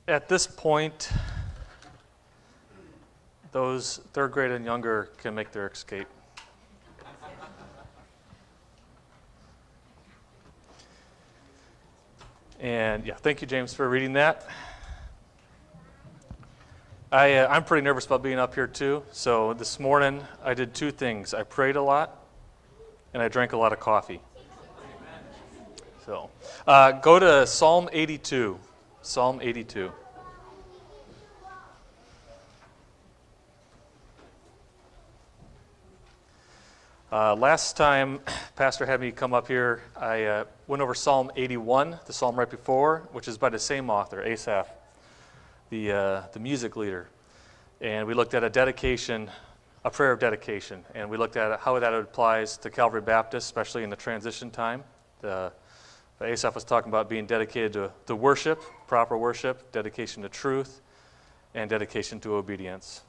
At this point, those third grade and younger can make their escape. And yeah, thank you, James, for reading that. I'm pretty nervous about being up here too. So this morning I did two things. I prayed a lot, and I drank a lot of coffee. So go to Psalm 82. Psalm 82. Last time Pastor had me come up here, I went over Psalm 81, the psalm right before, which is by the same author, Asaph, the music leader. And we looked at a dedication, a prayer of dedication, and we looked at how that applies to Calvary Baptist, especially in the transition time. Asaph was talking about being dedicated to worship, proper worship, dedication to truth, and dedication to obedience.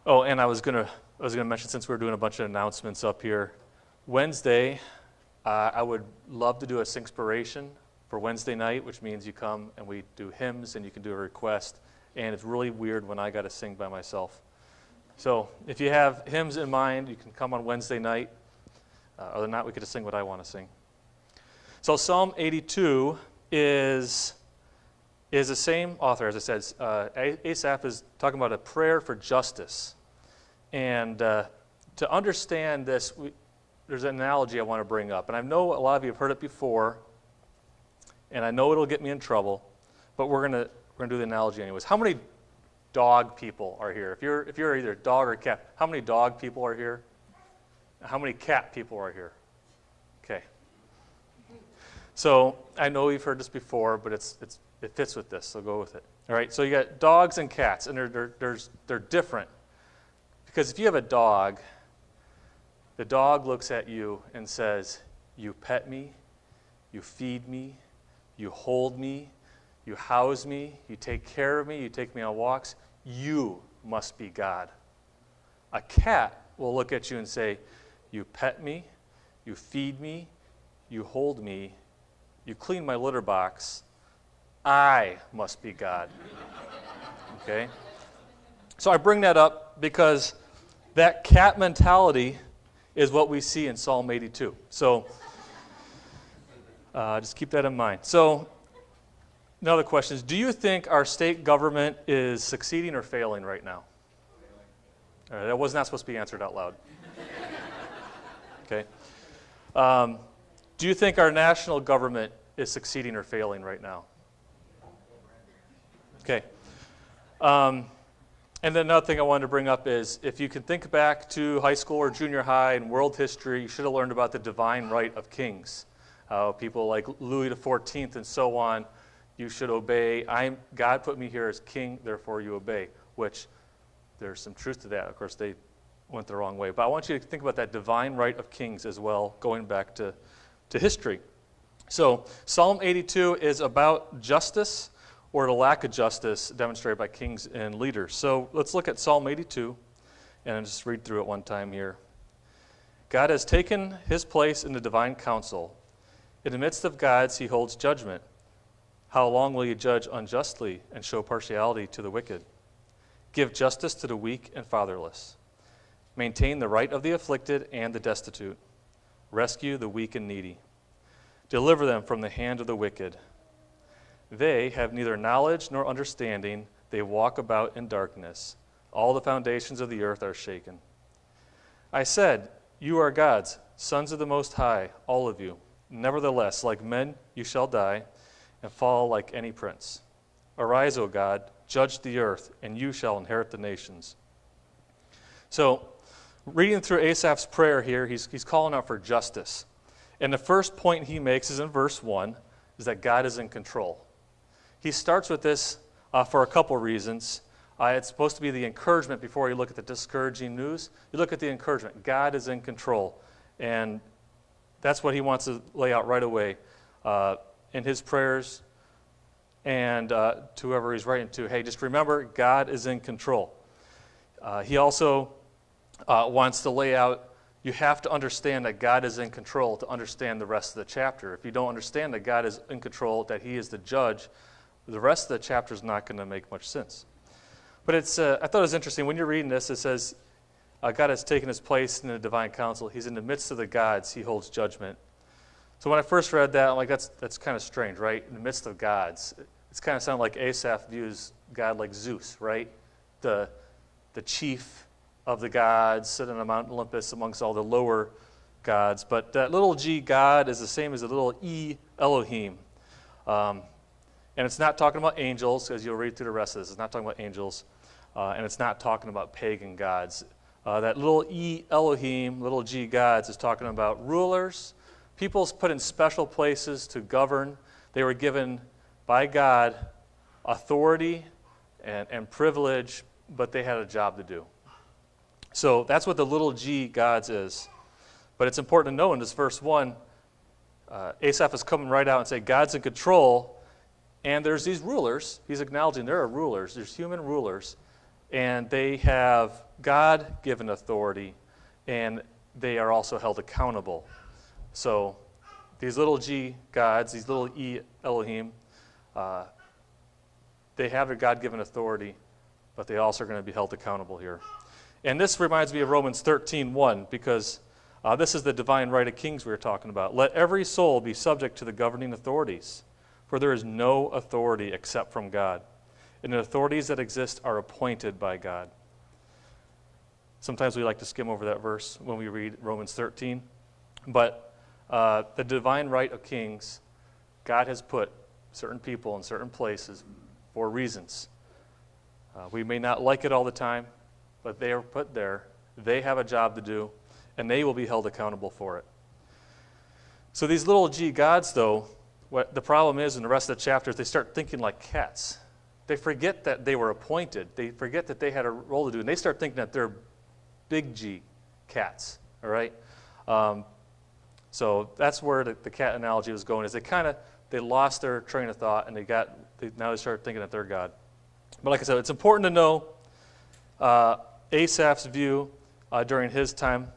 Oh, and I was gonna mention, since we're doing a bunch of announcements up here, Wednesday, I would love to do a Singspiration for Wednesday night, which means you come and we do hymns and you can do a request. And it's really weird when I got to sing by myself. So if you have hymns in mind, you can come on Wednesday night. Other than that, we could just sing what I want to sing. So Psalm 82 is the same author, as I said. Asaph is talking about a prayer for justice. And to understand this, there's an analogy I want to bring up. And I know a lot of you have heard it before, and I know it'll get me in trouble, but we're gonna do the analogy anyways. How many dog people are here? If you're either dog or cat, how many dog people are here? How many cat people are here? Okay. So I know you've heard this before, but it fits with this, so go with it. All right. So you got dogs and cats, and they're different, because if you have a dog, the dog looks at you and says, "You pet me, you feed me, you hold me, you house me, you take care of me, you take me on walks. You must be God." A cat will look at you and say, "You pet me, you feed me, you hold me, you clean my litter box. I must be God." Okay? So I bring that up because that cat mentality is what we see in Psalm 82. So just keep that in mind. So another question is, do you think our state government is succeeding or failing right now? All right, that was not supposed to be answered out loud. Okay. Do you think our national government is succeeding or failing right now? Okay. And then another thing I wanted to bring up is, if you can think back to high school or junior high and world history, you should have learned about the divine right of kings. People like Louis XIV and so on, you should obey. God put me here as king, therefore you obey, which there's some truth to that. Of course, they went the wrong way. But I want you to think about that divine right of kings as well, going back to history. So Psalm 82 is about justice, or the lack of justice demonstrated by kings and leaders. So let's look at Psalm 82, and I'll just read through it one time here. God has taken his place in the divine council. In the midst of gods, he holds judgment. How long will you judge unjustly and show partiality to the wicked? Give justice to the weak and fatherless. Maintain the right of the afflicted and the destitute. Rescue the weak and needy. Deliver them from the hand of the wicked. They have neither knowledge nor understanding. They walk about in darkness. All the foundations of the earth are shaken. I said, "You are gods, sons of the Most High, all of you. Nevertheless, like men, you shall die and fall like any prince. Arise, O God, judge the earth, and you shall inherit the nations." So, reading through Asaph's prayer here, he's calling out for justice. And the first point he makes is in verse 1, is that God is in control. He starts with this for a couple reasons. It's supposed to be the encouragement before you look at the discouraging news. You look at the encouragement. God is in control. And that's what he wants to lay out right away in his prayers and to whoever he's writing to. Hey, just remember, God is in control. He also wants to lay out you have to understand that God is in control to understand the rest of the chapter. If you don't understand that God is in control, that he is the judge, the rest of the chapter is not going to make much sense. But I thought it was interesting. When you're reading this, it says, God has taken his place in the divine council. He's in the midst of the gods. He holds judgment. So when I first read that, I'm like, that's kind of strange, right? In the midst of gods. It's kind of sounded like Asaph views God like Zeus, right? The chief of the gods, sitting on Mount Olympus amongst all the lower gods. But that little g God is the same as the little e Elohim. And it's not talking about angels, as you'll read through the rest of this. It's not talking about angels. And it's not talking about pagan gods. That little e Elohim, little g gods, is talking about rulers, people's put in special places to govern. They were given by God authority and privilege, but they had a job to do. So that's what the little g gods is. But it's important to know in this verse 1, Asaph is coming right out and saying God's in control, and there's these rulers. He's acknowledging there are rulers. There's human rulers, and they have God-given authority, and they are also held accountable. So these little g gods, these little e Elohim, they have their God-given authority, but they also are going to be held accountable here. And this reminds me of Romans 13:1, because this is the divine right of kings we were talking about. Let every soul be subject to the governing authorities, for there is no authority except from God, and the authorities that exist are appointed by God. Sometimes we like to skim over that verse when we read Romans 13, but the divine right of kings, God has put certain people in certain places for reasons. We may not like it all the time, but they are put there. They have a job to do, and they will be held accountable for it. So these little g gods, though, what the problem is in the rest of the chapters, they start thinking like cats. They forget that they were appointed. They forget that they had a role to do, and they start thinking that they're big G cats, all right? So that's where the cat analogy was going, is they lost their train of thought, and now they start thinking that they're God. But like I said, it's important to know Asaph's view during his time,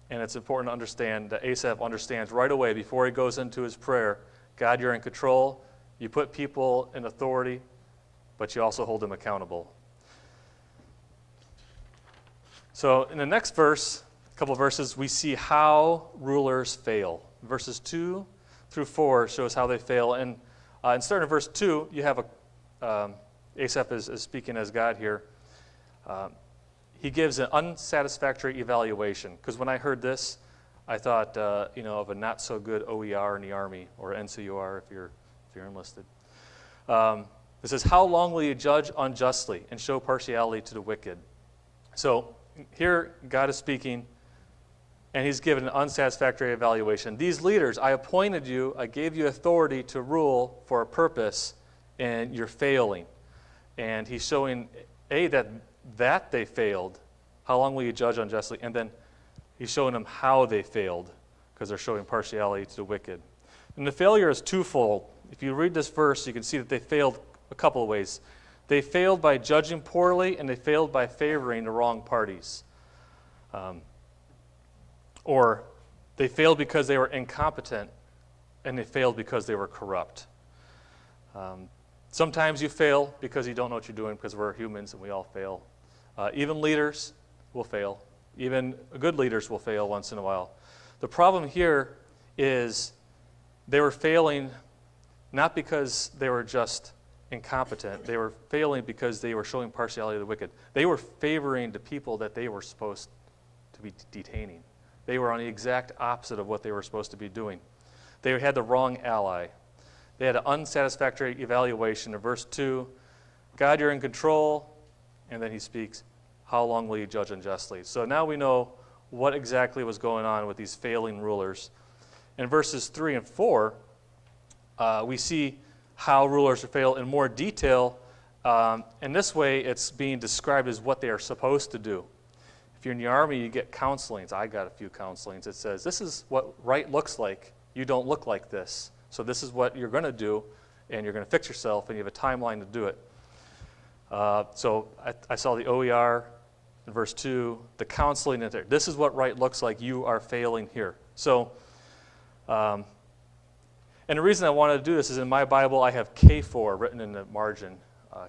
and it's important to understand that Asaph understands right away before he goes into his prayer, God, you're in control. You put people in authority, but you also hold them accountable. So in the next verse, a couple of verses, we see how rulers fail. Verses 2 through 4 shows how they fail. And starting in verse 2, you have Asaph is speaking as God here. He gives an unsatisfactory evaluation. Because when I heard this, I thought of a not so good OER in the Army, or NCOR if you're enlisted. It says, how long will you judge unjustly and show partiality to the wicked? So here God is speaking, and he's given an unsatisfactory evaluation. These leaders, I appointed you, I gave you authority to rule for a purpose, and you're failing. And he's showing, that they failed. How long will you judge unjustly? And then he's showing them how they failed, because they're showing partiality to the wicked. And the failure is twofold. If you read this verse, you can see that they failed a couple of ways. They failed by judging poorly, and they failed by favoring the wrong parties. Or they failed because they were incompetent, and they failed because they were corrupt. Sometimes you fail because you don't know what you're doing, because we're humans and we all fail. Even leaders will fail. Even good leaders will fail once in a while. The problem here is they were failing not because they were just incompetent. They were failing because they were showing partiality to the wicked. They were favoring the people that they were supposed to be detaining. They were on the exact opposite of what they were supposed to be doing. They had the wrong ally. They had an unsatisfactory evaluation. In verse 2, God, you're in control. And then he speaks, how long will you judge unjustly? So now we know what exactly was going on with these failing rulers. In verses 3 and 4, we see how rulers fail in more detail. In this way, it's being described as what they are supposed to do. If you're in the Army, you get counselings. I got a few counselings. It says, this is what right looks like. You don't look like this. So this is what you're going to do, and you're going to fix yourself, and you have a timeline to do it. So I saw the OER in verse 2, the counseling in there. This is what right looks like. You are failing here. So, and the reason I wanted to do this is in my Bible I have K4 written in the margin.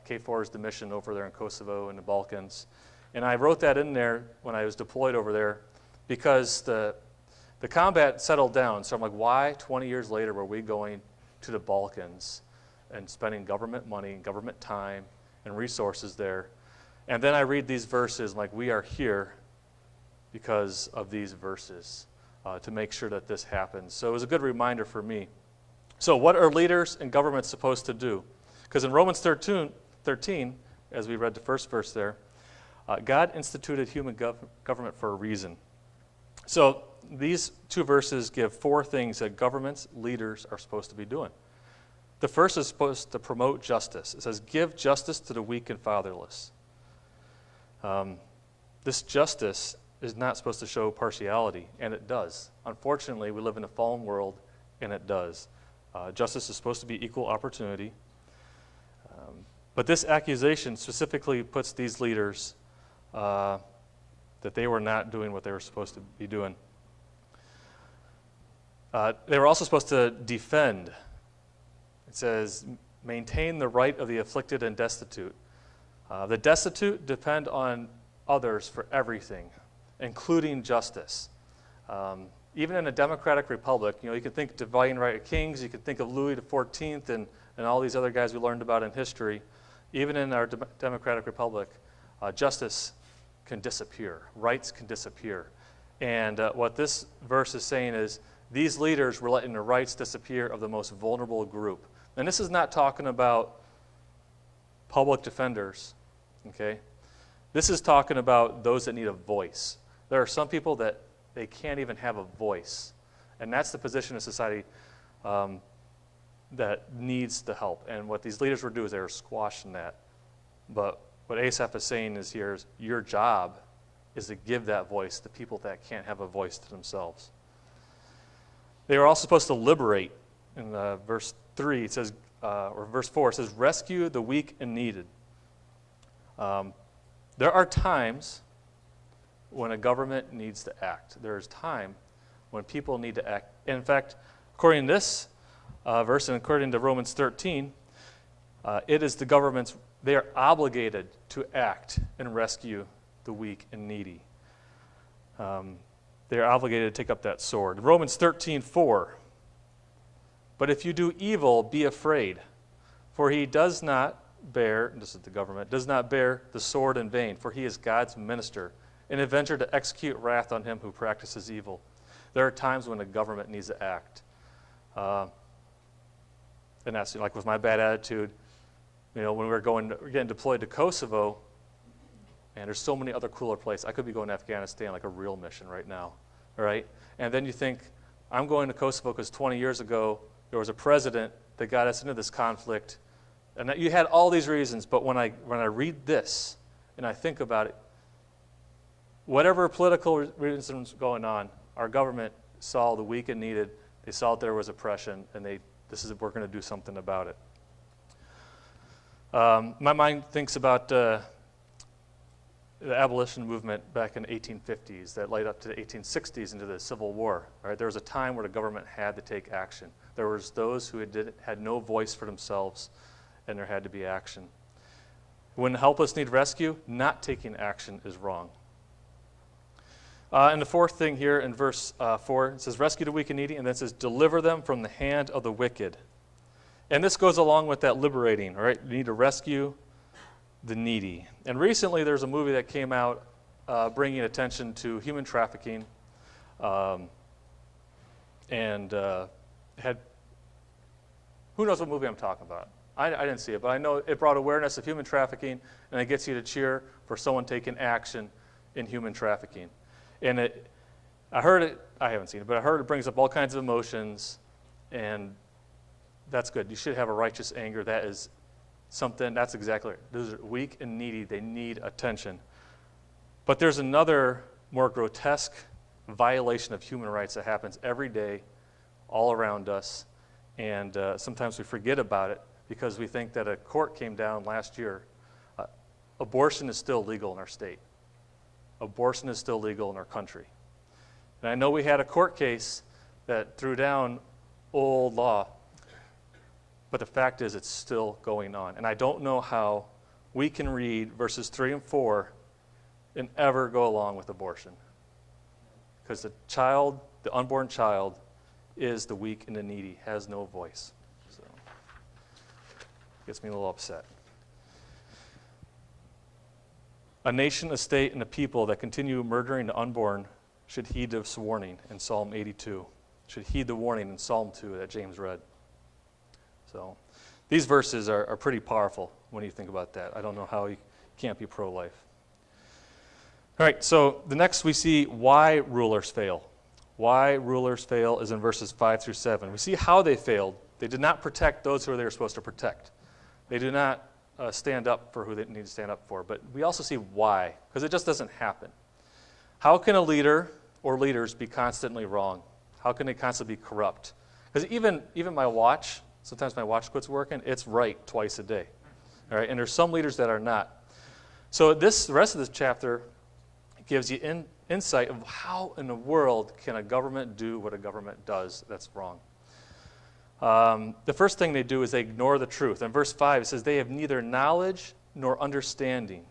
K4 is the mission over there in Kosovo and the Balkans. And I wrote that in there when I was deployed over there because the combat settled down. So I'm like, why 20 years later were we going to the Balkans and spending government money, government time, and resources there? And then I read these verses, like, we are here because of these verses to make sure that this happens. So it was a good reminder for me. So what are leaders and governments supposed to do? Because in Romans 13, as we read the first verse there, God instituted human government for a reason. So these two verses give 4 things that governments, leaders are supposed to be doing. The first is supposed to promote justice. It says, give justice to the weak and fatherless. This justice is not supposed to show partiality, and it does. Unfortunately, we live in a fallen world, and it does. Justice is supposed to be equal opportunity. But this accusation specifically puts these leaders that they were not doing what they were supposed to be doing. They were also supposed to defend. It says, maintain the right of the afflicted and destitute. The destitute depend on others for everything, including justice. Even in a democratic republic, you can think divine right of kings, you can think of Louis XIV and all these other guys we learned about in history. Even in our democratic republic, justice can disappear, rights can disappear. And what this verse is saying is these leaders were letting the rights disappear of the most vulnerable group. And this is not talking about public defenders, okay? This is talking about those that need a voice. There are some people that they can't even have a voice. And that's the position of society that needs the help. And what these leaders were doing is they were squashing that. But what Asaph is saying is here is your job is to give that voice to people that can't have a voice to themselves. They were also supposed to liberate. In verse 3, it says, or verse 4, it says, rescue the weak and needed. There are times when a government needs to act. There is time when people need to act. In fact, according to this verse and according to Romans 13, it is the government's, they are obligated to act and rescue the weak and needy. They are obligated to take up that sword. Romans 13:4, but if you do evil, be afraid, for he does not bear, this is the government, does not bear the sword in vain, for he is God's minister, an avenger to execute wrath on him who practices evil. There are times when the government needs to act. And that's like with my bad attitude, when we're getting deployed to Kosovo, and there's so many other cooler places. I could be going to Afghanistan like a real mission right now, all right? And then you think, I'm going to Kosovo because 20 years ago there was a president that got us into this conflict, and that you had all these reasons, but when I read this and I think about it, whatever political reasons going on, our government saw the weak and needed, they saw that there was oppression, and we're going to do something about it. My mind thinks about the abolition movement back in the 1850s that led up to the 1860s into the Civil War. Right? There was a time where the government had to take action. There was those who had no voice for themselves, and there had to be action. When helpless need rescue, not taking action is wrong. And the fourth thing here in verse 4, it says, rescue the weak and needy, and then it says, deliver them from the hand of the wicked. And this goes along with that liberating, all right? You need to rescue the needy. And recently there's a movie that came out bringing attention to human trafficking, and had, who knows what movie I'm talking about? I didn't see it, but I know it brought awareness of human trafficking, and it gets you to cheer for someone taking action in human trafficking. And I heard it, I haven't seen it, but I heard it brings up all kinds of emotions, and that's good. You should have a righteous anger. That is something, that's exactly right. Those are weak and needy. They need attention. But there's another more grotesque violation of human rights that happens every day all around us, and sometimes we forget about it because we think that a court came down last year. Abortion is still legal in our state. abortion is still legal in our country. And I know we had a court case that threw down old law, but the fact is it's still going on. And I don't know how we can read verses 3 and 4 and ever go along with abortion. Because the child, the unborn child, is the weak and the needy, has no voice. So, gets me a little upset. A nation, a state, and a people that continue murdering the unborn should heed this warning in Psalm 82. Should heed the warning in Psalm 2 that James read. So these verses are pretty powerful when you think about that. I don't know how you can't be pro-life. All right, so the next we see why rulers fail. Why rulers fail is in verses 5 through 7. We see how they failed. They did not protect those who they were supposed to protect. They do not stand up for who they need to stand up for. But we also see why, because it just doesn't happen. How can a leader or leaders be constantly wrong? How can they constantly be corrupt? Because even my watch, sometimes my watch quits working, it's right twice a day. All right, and there's some leaders that are not. So the rest of this chapter gives you insight of how in the world can a government do what a government does that's wrong. The first thing they do is they ignore the truth. In verse 5, it says, they have neither knowledge nor understanding.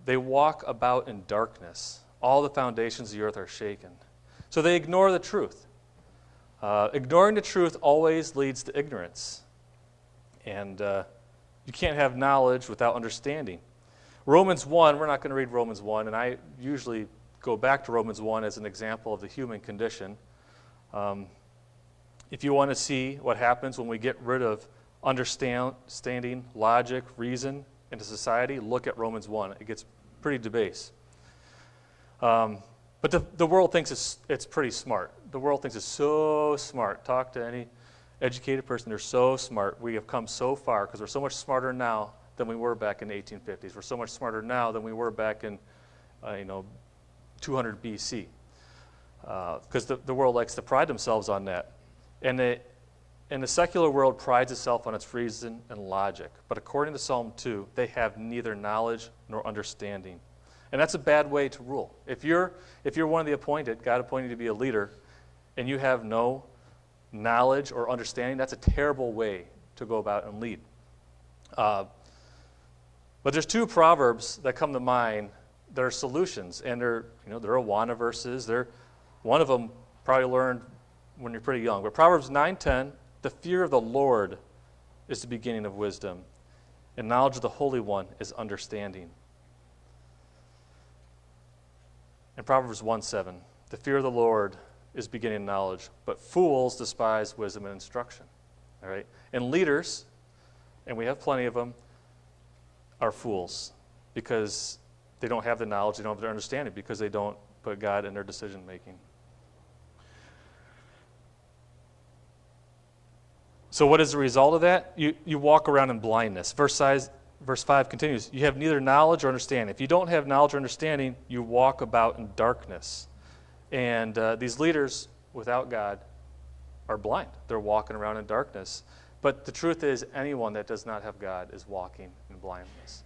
They walk about in darkness. All the foundations of the earth are shaken. So they ignore the truth. Ignoring the truth always leads to ignorance. And you can't have knowledge without understanding. Romans 1, we're not going to read Romans 1, and I usually go back to Romans 1 as an example of the human condition. If you want to see what happens when we get rid of understanding, logic, reason into society, look at Romans 1. It gets pretty debased. But the world thinks it's pretty smart. The world thinks it's so smart. Talk to any educated person. They're so smart. We have come so far because we're so much smarter now than we were back in the 1850s. We're so much smarter now than we were back in 200 BC. Because the world likes to pride themselves on that. And the secular world prides itself on its reason and logic. But according to Psalm 2, they have neither knowledge nor understanding. And that's a bad way to rule. If you're one of the appointed, God appointed you to be a leader, and you have no knowledge or understanding, that's a terrible way to go about and lead. But there's two proverbs that come to mind that are solutions, and they're Awana verses. One of them probably learned when you're pretty young. But Proverbs 9:10, the fear of the Lord is the beginning of wisdom, and knowledge of the Holy One is understanding. And Proverbs 1:7, the fear of the Lord is beginning knowledge, but fools despise wisdom and instruction. All right? And leaders, and we have plenty of them, are fools because they don't have the knowledge, they don't have the understanding, because they don't put God in their decision making. So what is the result of that? You walk around in blindness. Verse 5 continues, you have neither knowledge or understanding. If you don't have knowledge or understanding, you walk about in darkness. And these leaders without God are blind. They're walking around in darkness. But the truth is, anyone that does not have God is walking in blindness.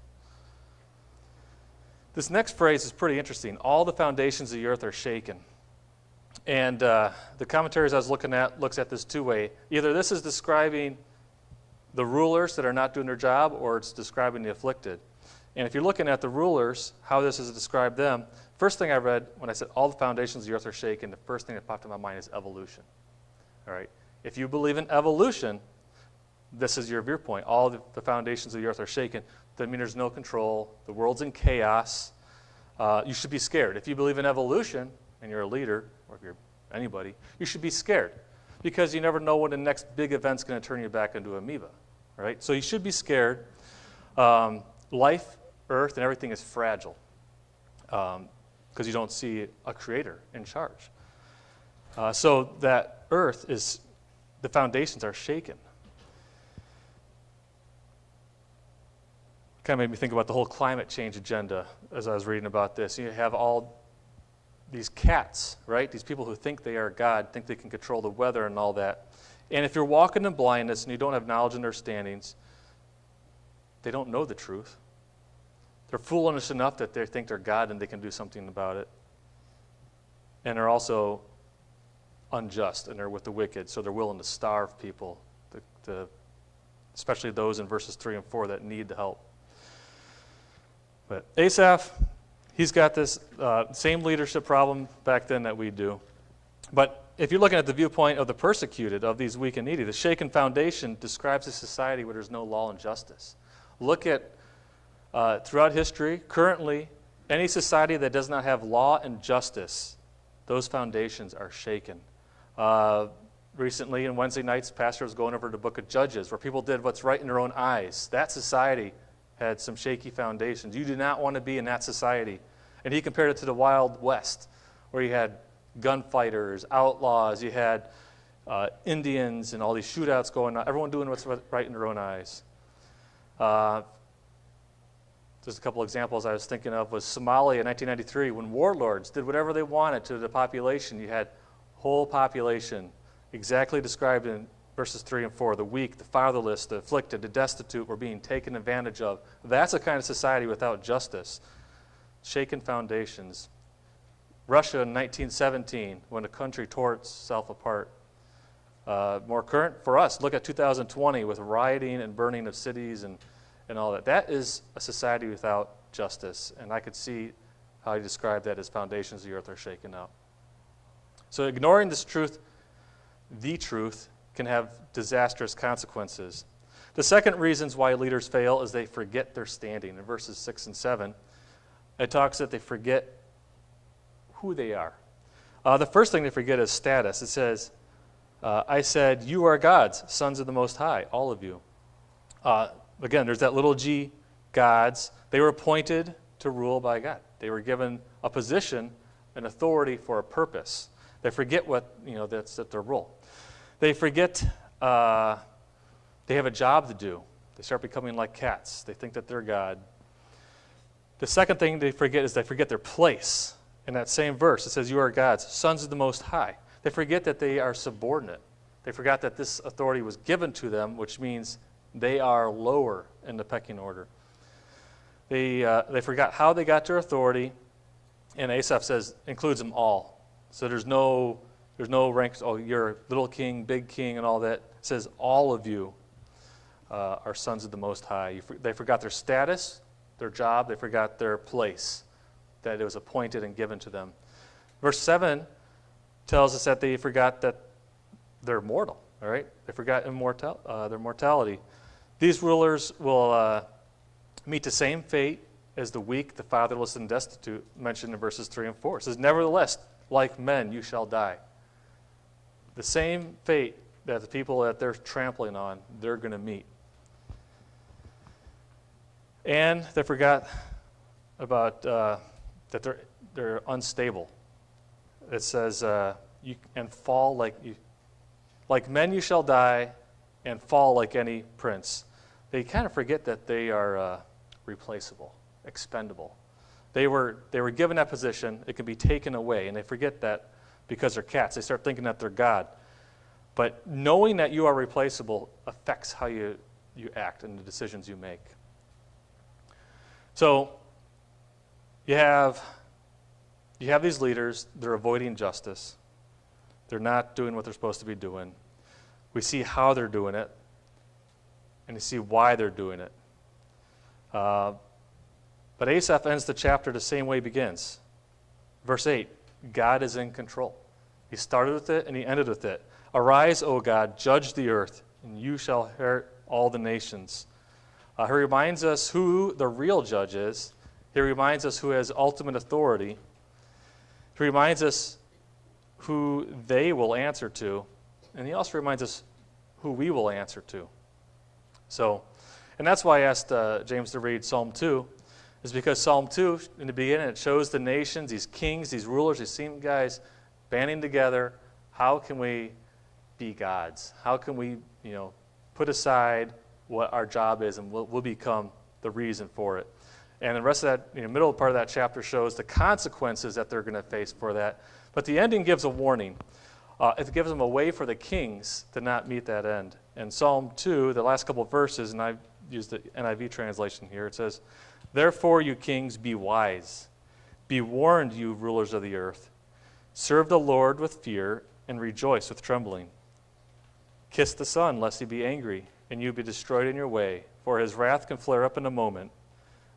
This next phrase is pretty interesting. All the foundations of the earth are shaken. And the commentaries I was looking at looks at this two ways. Either this is describing the rulers that are not doing their job, or it's describing the afflicted. And if you're looking at the rulers, how this is described them, first thing I read when I said all the foundations of the earth are shaken, the first thing that popped in my mind is evolution. All right? If you believe in evolution, this is your viewpoint. All the foundations of the earth are shaken. That means there's no control. The world's in chaos. You should be scared. If you believe in evolution, and you're a leader, or if you're anybody, you should be scared, because you never know when the next big event's going to turn you back into amoeba. Right? So you should be scared. Life, earth, and everything is fragile because you don't see a creator in charge. So that earth the foundations are shaken. Kind of made me think about the whole climate change agenda as I was reading about this. You have all these cats, right? These people who think they are God, think they can control the weather and all that. And if you're walking in blindness and you don't have knowledge and understandings, they don't know the truth. They're foolish enough that they think they're God and they can do something about it. And they're also unjust, and they're with the wicked, so they're willing to starve people, especially those in verses 3 and 4 that need the help. But Asaph, he's got this same leadership problem back then that we do. But if you're looking at the viewpoint of the persecuted, of these weak and needy, the shaken foundation describes a society where there's no law and justice. Look at, throughout history, currently, any society that does not have law and justice, those foundations are shaken. Recently, in Wednesday nights, Pastor was going over the book of Judges, where people did what's right in their own eyes. That society had some shaky foundations. You do not want to be in that society. And he compared it to the Wild West, where you had gunfighters, outlaws, you had Indians, and all these shootouts going on, everyone doing what's right in their own eyes. Just a couple examples I was thinking of was Somalia in 1993, when warlords did whatever they wanted to the population. You had whole population exactly described in verses 3 and 4. The weak, the fatherless, the afflicted, the destitute were being taken advantage of. That's a kind of society without justice. Shaken foundations. Russia in 1917, when the country tore itself apart. More current for us, look at 2020 with rioting and burning of cities and all that. That is a society without justice, and I could see how you describe that as foundations of the earth are shaken out. So ignoring this truth, the truth, can have disastrous consequences. The second reasons why leaders fail is they forget their standing. In verses 6 and 7, it talks that they forget who they are. The first thing they forget is status. It says, I said, you are gods, sons of the Most High, all of you. Again, there's that little g, gods. They were appointed to rule by God. They were given a position, an authority for a purpose. They forget that's their role. They forget they have a job to do. They start becoming like cats. They think that they're God. The second thing they forget is they forget their place. In that same verse, it says, you are gods, sons of the Most High. They forget that they are subordinate. They forgot that this authority was given to them, which means they are lower in the pecking order. They forgot how they got their authority, and Asaph says, includes them all. So there's no ranks, oh, you're little king, big king, and all that. It says all of you are sons of the Most High. They forgot their status, their job, they forgot their place, that it was appointed and given to them. Verse 7 tells us that they forgot that they're mortal, all right? They forgot their mortality. These rulers will meet the same fate as the weak, the fatherless, and destitute mentioned in verses 3 and 4. It says, nevertheless, like men, you shall die. The same fate that the people that they're trampling on, they're going to meet. And they forgot about that they're unstable. It says, fall like men you shall die, and fall like any prince. They kind of forget that they are replaceable, expendable. They were given that position. It can be taken away, and they forget that because they're cats. They start thinking that they're God. But knowing that you are replaceable affects how you act and the decisions you make. So you have these leaders. They're avoiding justice. They're not doing what they're supposed to be doing. We see how they're doing it, and you see why they're doing it. But Asaph ends the chapter the same way he begins. Verse 8, God is in control. He started with it and he ended with it. Arise, O God, judge the earth, and you shall inherit all the nations. He reminds us who the real judge is. He reminds us who has ultimate authority. He reminds us who they will answer to. And he also reminds us who we will answer to. And that's why I asked James to read Psalm 2, is because Psalm 2, in the beginning, it shows the nations, these kings, these rulers, these same guys banding together. How can we be gods? How can we, put aside what our job is, and we'll become the reason for it. And the rest of that, middle part of that chapter shows the consequences that they're going to face for that. But the ending gives a warning. It gives them a way for the kings to not meet that end. And Psalm 2, the last couple of verses, and I've used the NIV translation here, it says, Therefore, you kings, be wise. Be warned, you rulers of the earth. Serve the Lord with fear and rejoice with trembling. Kiss the Son, lest he be angry, and you be destroyed in your way, for his wrath can flare up in a moment.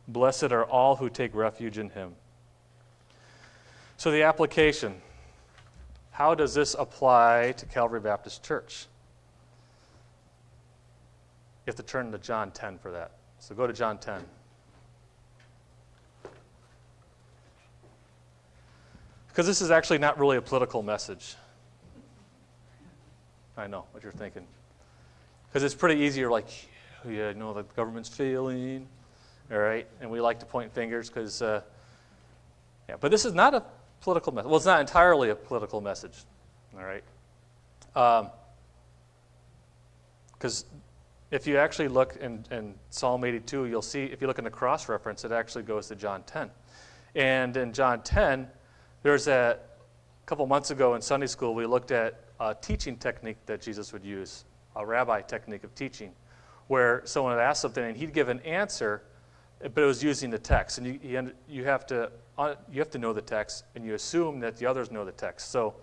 Blessed are all who take refuge in him. So the application, how does this apply to Calvary Baptist Church? You have to turn to John 10 for that. So go to John 10. Because this is actually not really a political message. I know what you're thinking. Because it's pretty easy. You're like, yeah, no, the government's failing. All right? And we like to point fingers because, yeah. But this is not a political message. Well, it's not entirely a political message. All right? Because if you actually look in Psalm 82, you'll see, if you look in the cross-reference, it actually goes to John 10. And in John 10, there's a couple months ago in Sunday school, we looked at a teaching technique that Jesus would use, a rabbi technique of teaching, where someone would ask something and he'd give an answer, but it was using the text. And you have to know the text, and you assume that the others know the text. So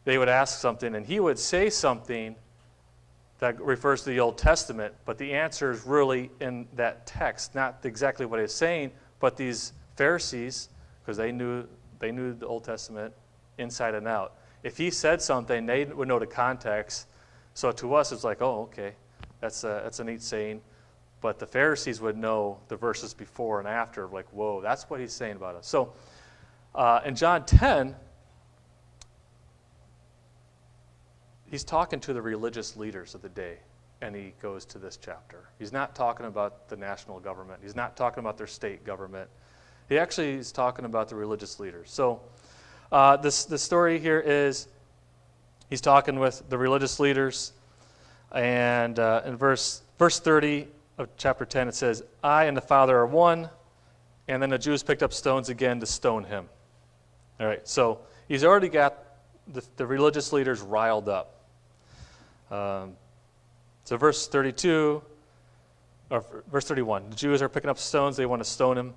they would ask something, and he would say something that refers to the Old Testament, but the answer is really in that text, not exactly what it's saying, but these Pharisees, because they knew the Old Testament inside and out. If he said something, they would know the context. So to us, it's like, oh, okay, that's a neat saying. But the Pharisees would know the verses before and after, like, whoa, that's what he's saying about us. So in John 10, he's talking to the religious leaders of the day, and he goes to this chapter. He's not talking about the national government. He's not talking about their state government. He actually is talking about the religious leaders. So the story here is he's talking with the religious leaders, and in verse 30 of chapter 10 it says, I and the Father are one, and then the Jews picked up stones again to stone him. All right, so he's already got the religious leaders riled up. So verse 32, or verse 31, the Jews are picking up stones, they want to stone him.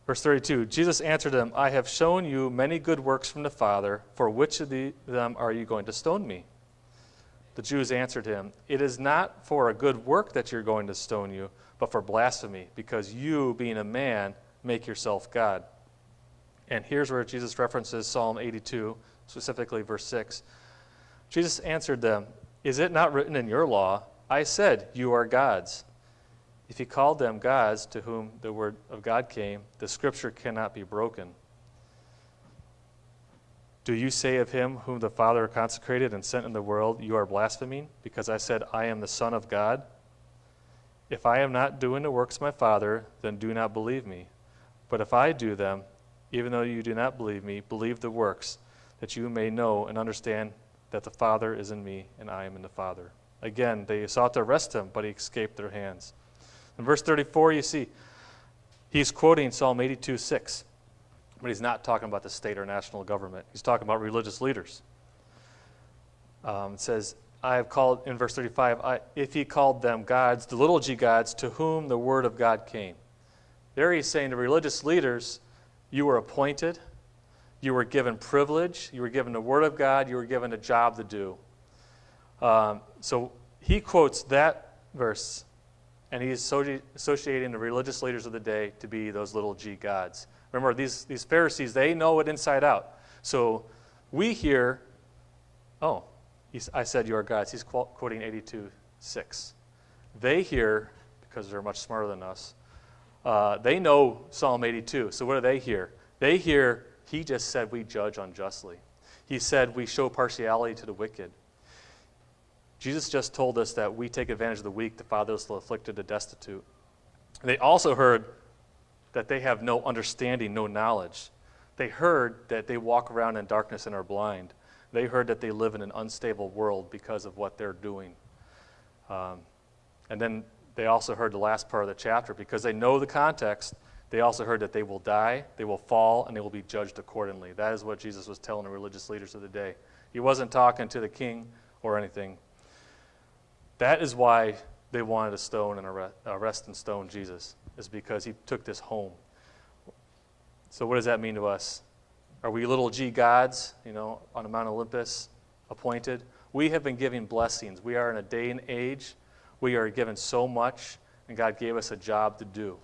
Verse 32, Jesus answered them, I have shown you many good works from the Father. For which of them are you going to stone me? The Jews answered him, it is not for a good work that you're going to stone you, but for blasphemy, because you, being a man, make yourself God. And here's where Jesus references Psalm 82, specifically verse 6. Jesus answered them, is it not written in your law, I said, you are gods? If he called them gods to whom the word of God came, the scripture cannot be broken. Do you say of him whom the Father consecrated and sent in the world, you are blaspheming, because I said, I am the Son of God? If I am not doing the works of my Father, then do not believe me. But if I do them, even though you do not believe me, believe the works, that you may know and understand that the Father is in me and I am in the Father. Again, they sought to arrest him, but he escaped their hands. In verse 34, you see, he's quoting Psalm 82:6, but he's not talking about the state or national government. He's talking about religious leaders. It says, I have called, in verse 35, if he called them gods, the little g gods, to whom the word of God came. There he's saying to religious leaders, you were appointed, you were given privilege, you were given the word of God, you were given a job to do. So he quotes that verse, and he's associating the religious leaders of the day to be those little g gods. Remember, these Pharisees, they know it inside out. So we hear, oh, I said you are gods. He's quoting 82:6. They hear, because they're much smarter than us, they know Psalm 82. So what do they hear? They hear, he just said we judge unjustly. He said we show partiality to the wicked. Jesus just told us that we take advantage of the weak, the fatherless, the afflicted, the destitute. They also heard that they have no understanding, no knowledge. They heard that they walk around in darkness and are blind. They heard that they live in an unstable world because of what they're doing. And then they also heard the last part of the chapter, because they know the context, they also heard that they will die, they will fall, and they will be judged accordingly. That is what Jesus was telling the religious leaders of the day. He wasn't talking to the king or anything. That is why they wanted to stone and arrest and stone Jesus. is because he took this home. So what does that mean to us? Are we little g gods, on Mount Olympus, appointed? We have been given blessings. We are in a day and age. We are given so much, and God gave us a job to do.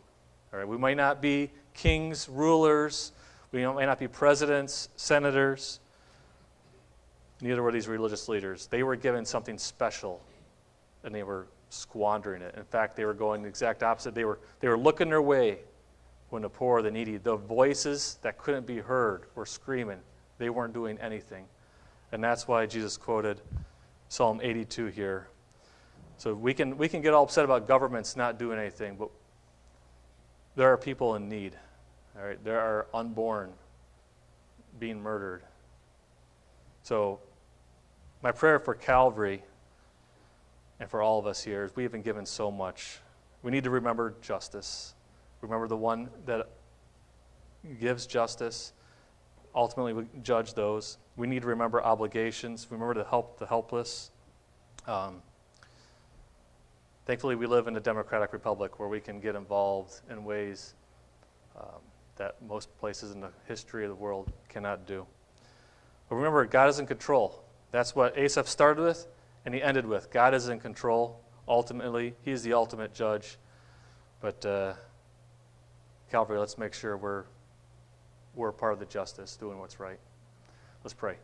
All right, we might not be kings, rulers. We might not be presidents, senators. Neither were these religious leaders. They were given something special, and they were squandering it. In fact, they were going the exact opposite. They were looking their way when the poor, the needy, the voices that couldn't be heard were screaming. They weren't doing anything. And that's why Jesus quoted Psalm 82 here. So we can get all upset about governments not doing anything, but there are people in need. All right, there are unborn being murdered. So my prayer for Calvary and for all of us here is we have been given so much. We need to remember justice. Remember the one that gives justice. Ultimately, we judge those. We need to remember obligations. Remember to help the helpless. Thankfully, we live in a democratic republic where we can get involved in ways that most places in the history of the world cannot do. But remember, God is in control. That's what Asaph started with, and he ended with. God is in control. Ultimately, he is the ultimate judge. But Calvary, let's make sure we're part of the justice, doing what's right. Let's pray.